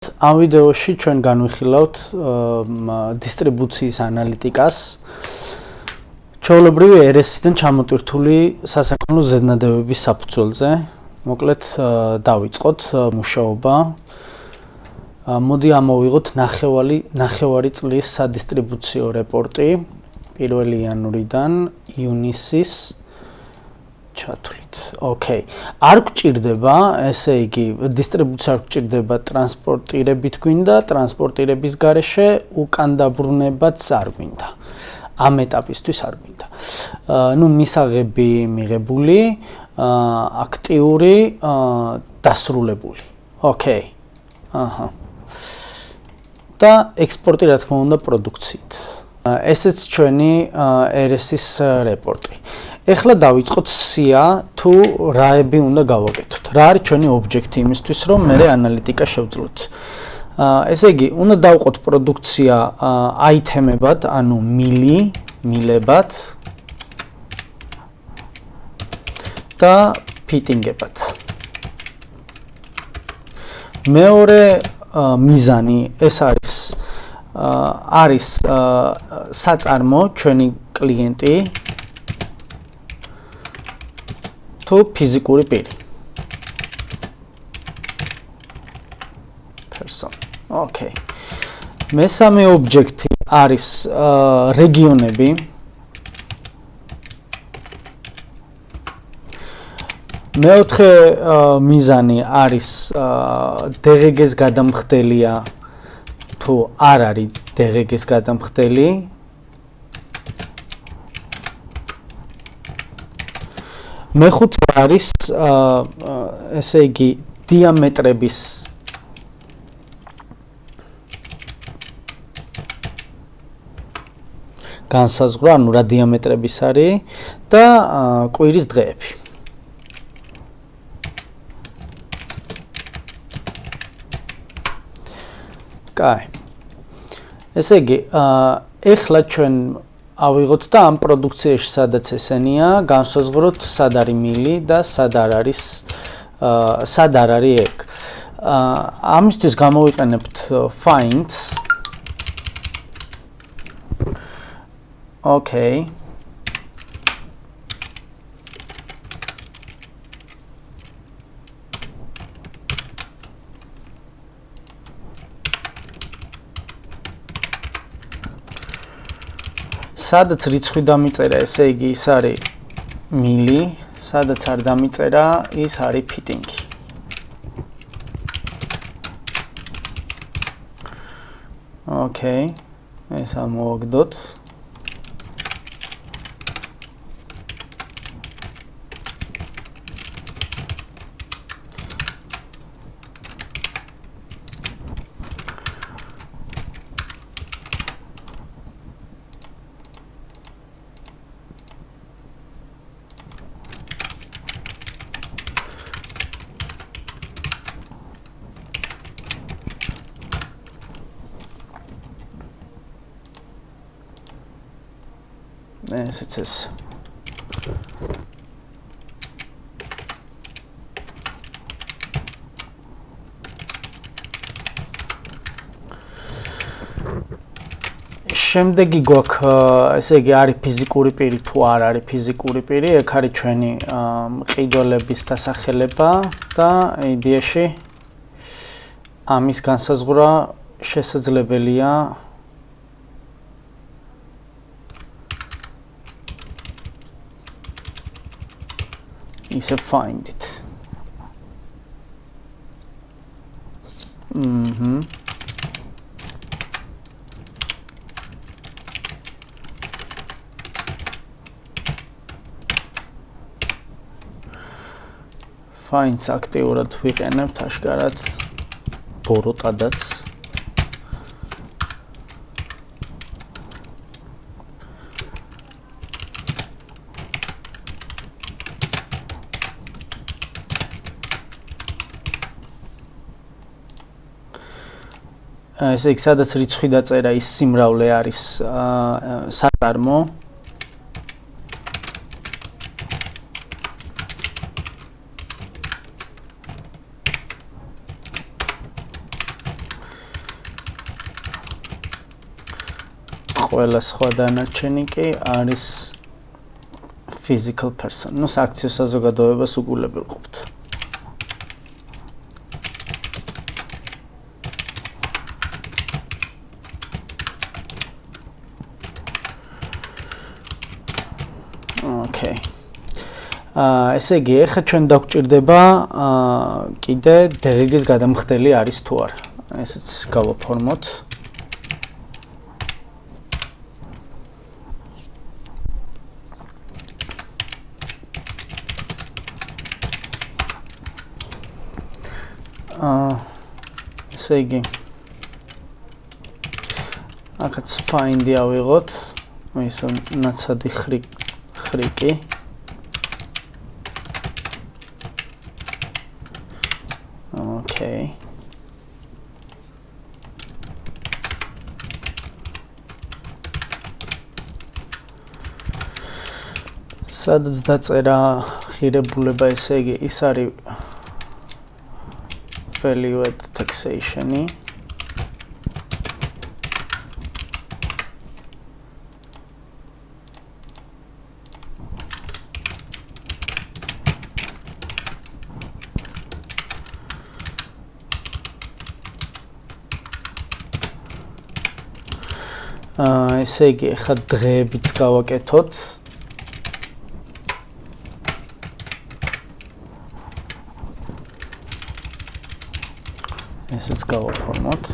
ამ ვიდეოში ჩვენ განვიხილავთ დისტრიბუციის ანალიტიკას. ჩვეულებრივი RS-დან ჩამოტვირთული სასაქონლო ზედნადებების საფუძველზე. მოკლედ დავიწყოთ მუშაობა. მოდი ამოვიღოთ ნახევარი წლის სადისტრიბუციო რეპორტი 1 იანვრიდან ივნისის ჩათვლით. Okay. არ გჭირდება, ესე იგი, დისტრიბუცია არ გჭირდება ტრანსპორტირებით გვინდა, ტრანსპორტირების გარეშე უკან დაბრუნებაც არ გვინდა. ამ ეტაპისთვის არ გვინდა. მისაღები მიღებული, აქტიური, დასრულებული. Okay. და ექსპორტი რა თქმა უნდა პროდუქციით. ესეც ჩვენი RS-ის რეპორტი. ეხლა დავიწყოთ სია თუ რაები უნდა გავაკეთოთ. რა არის ჩვენი ობიექტი იმისთვის, რომ მე ანალიტიკა შევძლოთ. ესე იგი, უნდა დავყოთ პროდუქცია აითემებად, ანუ მილებად და ფიტინგებად. მეორე მიზანი ეს არის საწარმო ჩვენი კლიენტი თუ ფიზიკური პირი. Okay. მესამე ობიექტი არის რეგიონები. მეოთხე მიზანი არის DG-ის გადამხდელია თუ არ არის DG-ის გადამხდელი. მეხუთე არის ესე იგი დიამეტრების განსაზღვრა, ანუ რა დიამეტრების არის და კვირის დღეები. კაი. ესე იგი, ეხლა ჩვენ ავიღოთ და ამ პროდუქციაში სადაც ესენია, განსაზღვროთ სად არის მილი და სად არის ეგ. ამისთვის გამოვიყენებთ finds. Okay. სადაც რიცხვი დამიწერა, ესე იგი ის არის მილი, სადაც არ დამიწერა, ის არის ფიტინგი. Okay. ეს ამოვაგდოთ. ესეც ეს. შემდეგი გვაქვს, ესე იგი, არის ფიზიკური პირი თუ არ არის ფიზიკური პირი, ეგ არის ჩვენი მყიდველების დასახელება და იდეაში ამის განსაზღვრა შესაძლებელია is a find it. Finds აქტიურად ვიყენებთ აშკარად ბოროტადაც. ესე იგი, სადაც რიცხვი დაწერა, ის სიმრავლე არის საწარმო. ყველა სხვა დანარჩენი კი არის physical person. ნუ სააქციო საზოგადოებას უგულებელყოფთ. Okay. ესე იგი, ახლა ჩვენ დაგვჭირდება კიდე DG-ის გადამხდელი არის თუ არა. ესეც გავაფორმოთ. ესე იგი, აქაც find-ი ავიღოთ, ისო ნაცადი ხრიკი. Okay. სადაც დაწერა ღირებულება, ესე იგი, ის არის value-add taxation-ი. ესე იგი, ახლა დღეებიც გავაკეთოთ. ესეც გავაფორმოთ.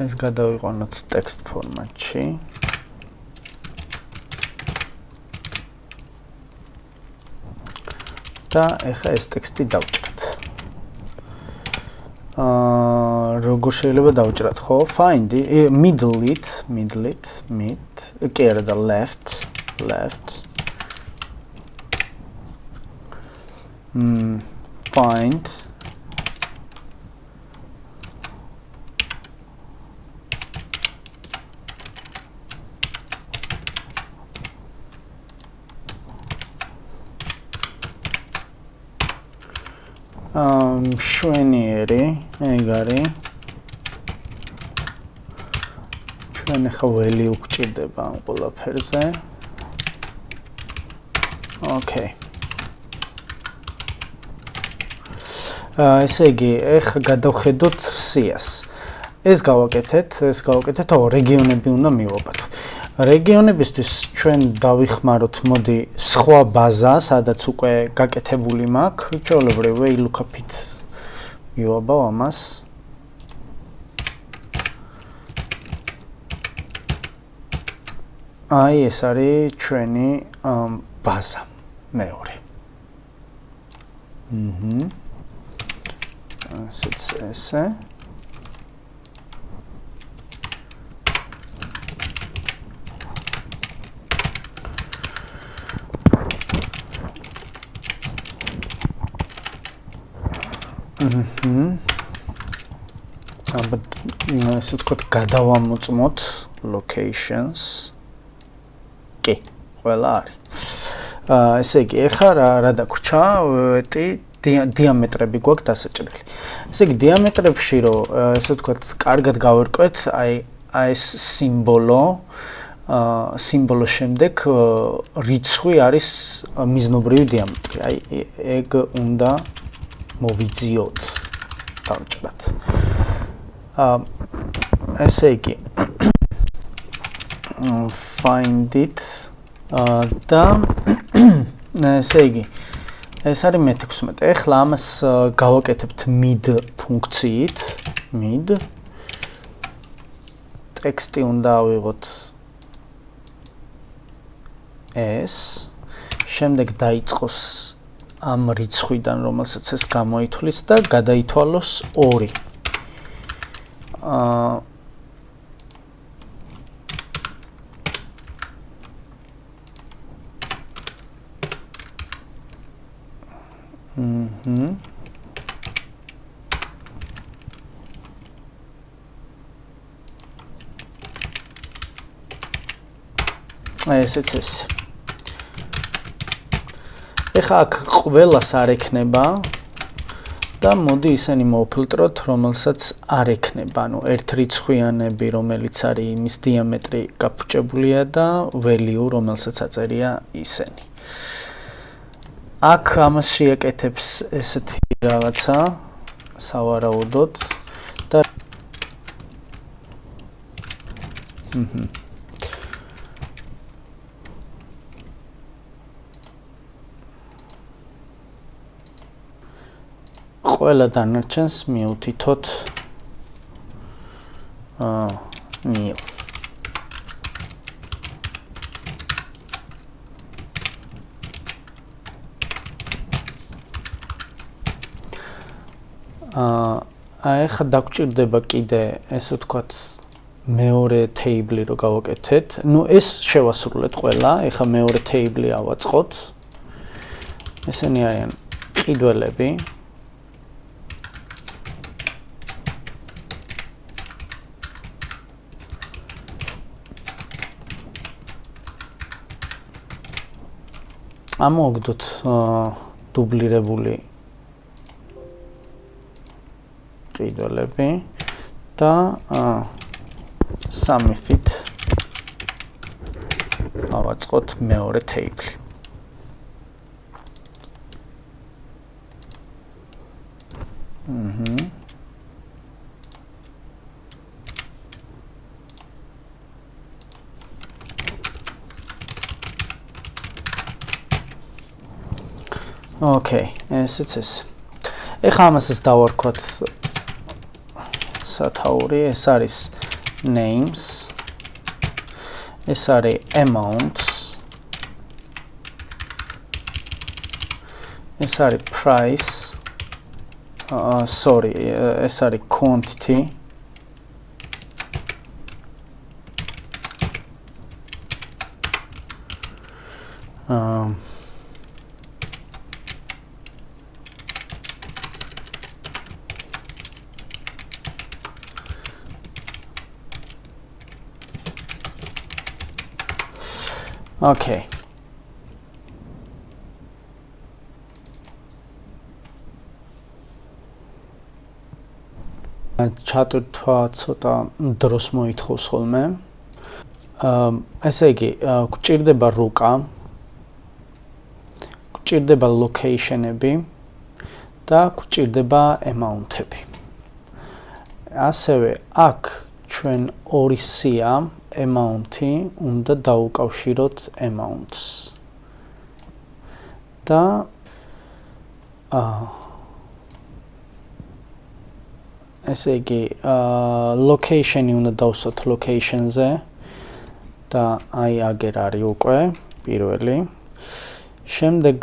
ეს გადავიყვანოთ text ფორმატში. და ეხა ეს ტექსტი დავჭრათ. როგორ შეიძლება დავჭრათ, ხო? Find middle it, კი არა და left. Find შვენიერი, ეგ არის. ჩვენ ახლა value გვჭირდება ამ ყველაფერზე. Okay. ესე იგი, ახლა გადავხედოთ სიას. ეს გავაკეთეთ, რეგიონები უნდა მივაბათ. რეგიონებისთვის ჩვენ დავიხმაროთ, მოდი, სხვა ბაზა, სადაც უკვე გაკეთებული მაქვს, ჩვეულებრივ VLOOKUP-ით მივაბავ ამას. აი, ეს არის ჩვენი ბაზა მეორე. ესე. But ესე ვთქვათ, გადავამოწმოთ locations. კი, ყველა არის. ესე იგი, ეხლა რა დაგვრჩა, დიამეტრები გვაქვს დასაჭრელი. ესე იგი, დიამეტრებში რომ ესე ვთქვათ, კარგად გავერკვეთ, აი ეს სიმბოლოს შემდეგ რიცხვი არის მიზნობრივი დიამეტრი. აი ეგ უნდა მოვიძიოთ, დავჭრათ. ესე იგი, find it და ესე იგი, ეს არის მე-16. ეხლა ამას გავაკეთებთ mid ფუნქციით, mid. ტექსტი უნდა ავიღოთ ეს, შემდეგ დაიწყოს ამ რიცხვიდან, რომელსაც ეს გამოითვლის და გადაითვალოს 2. ესეც ეს. ეხლა აქ ყველას არ ექნება და მოდი ისინი მოვფილტროთ, რომელსაც არ ექნება, ანუ ერთ რიცხვიანები, რომელიც არის იმის დიამეტრი გაფუჭებულია და value, რომელსაც აწერია ისინი. აქ ამას შეაკეთებს ესეთი რაღაცა სავარაუდოდ და ყველა დანარჩენს მიუთითოთ nil. ეხლა დაგვჭირდება კიდე ესე ვთქვათ მეორე თეიბლი რო გავაკეთეთ. ნუ ეს შევასრულეთ ყველა. ეხლა მეორე თეიბლი ავაწყოთ. ესენი არიან ყიდველები. ამოვაგდოთ დუბლირებული ყიდველები და სამი ფით ავაწყოთ მეორე თეიბლი. Okay, ესეც ეს. ეხლა ამასაც დავარქვათ სათაური, ეს არის names, ეს არის amounts, ეს არის price, ეს არის quantity, Okay. ჩატვირთვა ცოტა დროს მოითხოვს ხოლმე. ესე იგი, გვჭირდება რუკა, გვჭირდება location-ები და გვჭირდება amount-ები. ასევე აქ ჩვენ ორი სია amount-ი უნდა დაუკავშიროთ amounts. და ესე იგი, location-ი უნდა დავსვათ location-ზე და აი აგერ არის უკვე პირველი. შემდეგ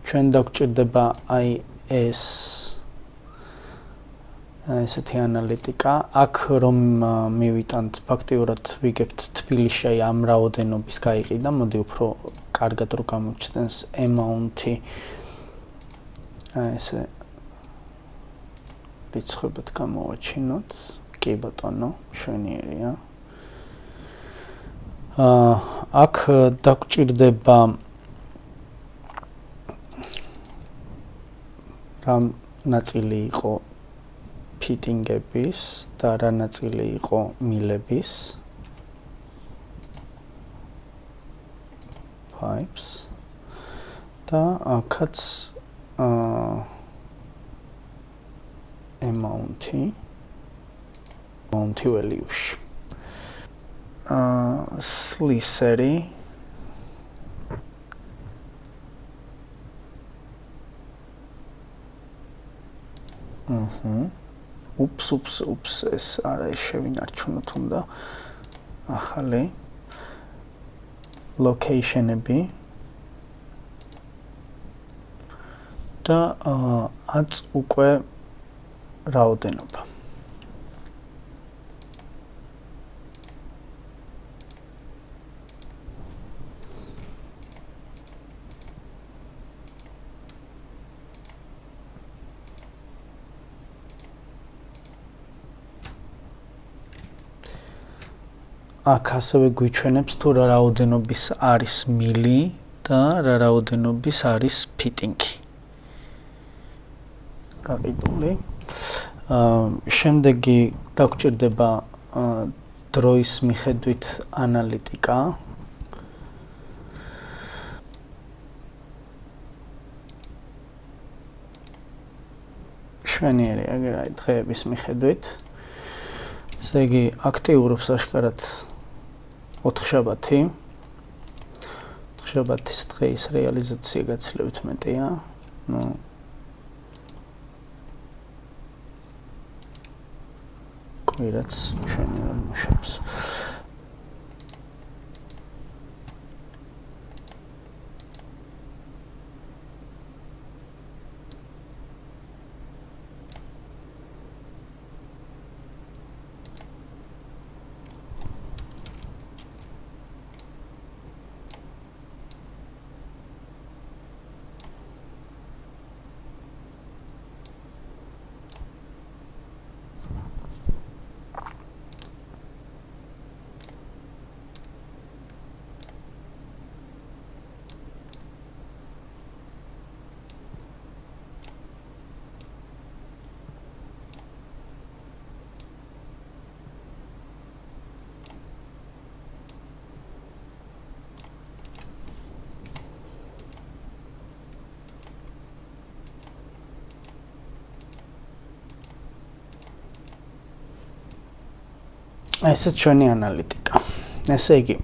ჩვენ დაგვჭირდება აი ეს ესეთი ანალიტიკა. აქ რომ მივიტანთ, ფაქტიურად ვიგებთ თბილისში ამ რაოდენობის გაიყიდა, მოდი უფრო კარგად რო გამოჩნდეს amount-ი. ესე რიცხვებად გამოვაჩინოთ. კი ბატონო, მშვენიერია. აქ დაგვჭირდება რამ ნაწილი იყო ფიტინგების და რა ნაწილი იყო მილების. pipes და აქაც amount-ი value-ში. Slicer-ი ups, ეს არა შევინარჩუნოთ უნდა ახალი location-ები და აც უკვე რაოდენობა. აქ ასევე გვიჩვენებს თუ რა რაოდენობის არის მილი და რა რაოდენობის არის ფიტინგი. გაყიდული. შემდეგი დაგჭირდება დროის მიხედვით ანალიტიკა. შვენიერი აგერაი დღეების მიხედვით. ესე იგი აქტიურობს აშკარად 4 შაბათი. 4 შაბათის დღეის რეალიზაცია გაცილებით მეტია. კვირაც შვენიერად მუშაობს. ესეც ჩვენი ანალიტიკა. ესე იგი,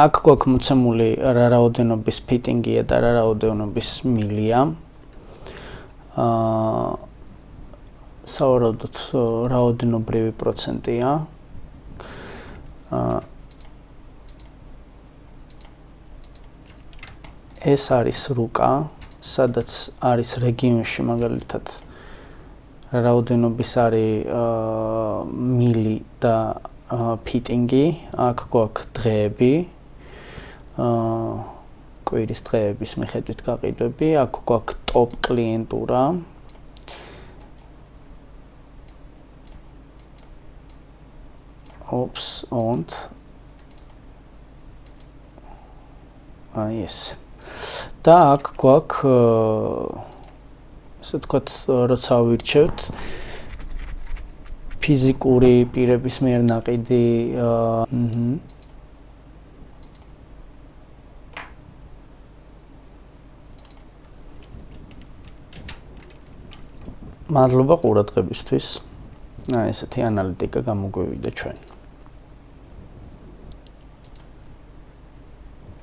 აქ გვაქვს მოცემული რა რაოდენობის ფიტინგია და რა რაოდენობის მილია. სავარაუდოდ რაოდენობრივი პროცენტია. ეს არის რუკა, სადაც არის რეგიონში მაგალითად რაოდენობის არის მილი და ფიტინგი, აქ გვაქვს დღეები, კვირის დღეების მიხედვით გაყიდვები, აქ გვაქვს ტოპ კლიენტურა. ეს. და აქ გვაქვს ესე ვთქვათ, როცა ვირჩევთ ფიზიკური პირების მიერ ნაყიდი მადლობა ყურადღებისთვის. ესეთი ანალიტიკა გამოგვივიდა ჩვენ.